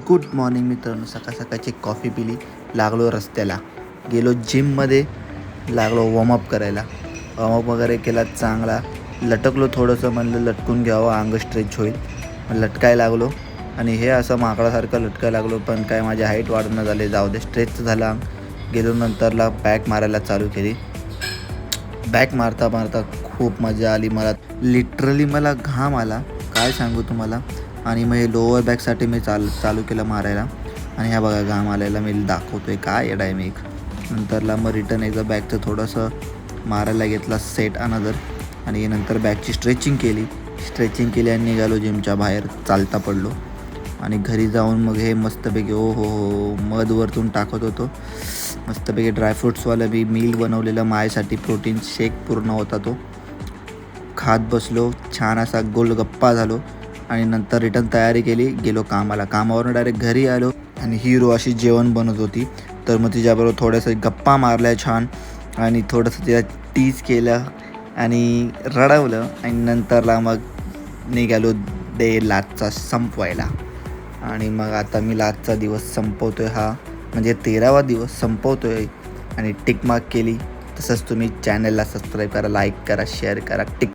Good morning मित्रांनो. सकाळ सकाळची कॉफी पिली, लागलो रस्त्याला, गेलो जिममध्ये, लागलो वॉर्मअप करायला. वॉर्मअप वगैरे केला चांगला, लटकलो थोडंसं, म्हणलं लटकून घ्यावं, अंग स्ट्रेच होईल. लटकाय लागलो आणि हे असं माकडासारखं लटकायला लागलो, पण काय माझी हाईट वाढणं झाले, जाऊ दे, स्ट्रेच झाला अंग. गेलो नंतरला बॅक मारायला चालू केली. बॅक मारता मारता खूप मजा आली मला, लिटरली मला घाम आला, काय सांगू तुम्हाला. आणि मग हे लोअर बॅकसाठी मी चालू केलं मारायला. आणि ह्या बघा घाम आलेला मी दाखवतोय, काय येडा आहे मी एक. नंतरला मग रिटर्न एकदा बॅकचं थोडंसं मारायला घेतला सेट अनदर. आणि नंतर बॅकची स्ट्रेचिंग केली आणि निघालो जिमच्या बाहेर, चालता पडलो. आणि घरी जाऊन मग हे मस्तपैकी हो मध वरतून टाकत होतो, मस्तपैकी ड्रायफ्रूट्सवालं मी मील बनवलेलं माझ्यासाठी, प्रोटीन शेक पूर्ण होता तो, खात बसलो, छान असा गोलगप्पा झालो. आणि नंतर रिटर्न तयारी केली, गेलो कामाला. कामावरून डायरेक्ट घरी आलो आणि हिरो अशी जेवण बनत होती, तर मग तिच्याबरोबर थोड्याशा गप्पा मारल्या छान, आणि थोडंसं तिला टीज केलं आणि रडवलं. आणि नंतरला मग निघालो डे लाजचा संपवायला. आणि मग आता मी लाजचा दिवस संपवतोय, हा म्हणजे 13वा दिवस संपवतोय. आणि टिक मार्क केली. तसंच तुम्ही चॅनलला सबस्क्राईब करा, लाईक करा, शेअर करा, टिक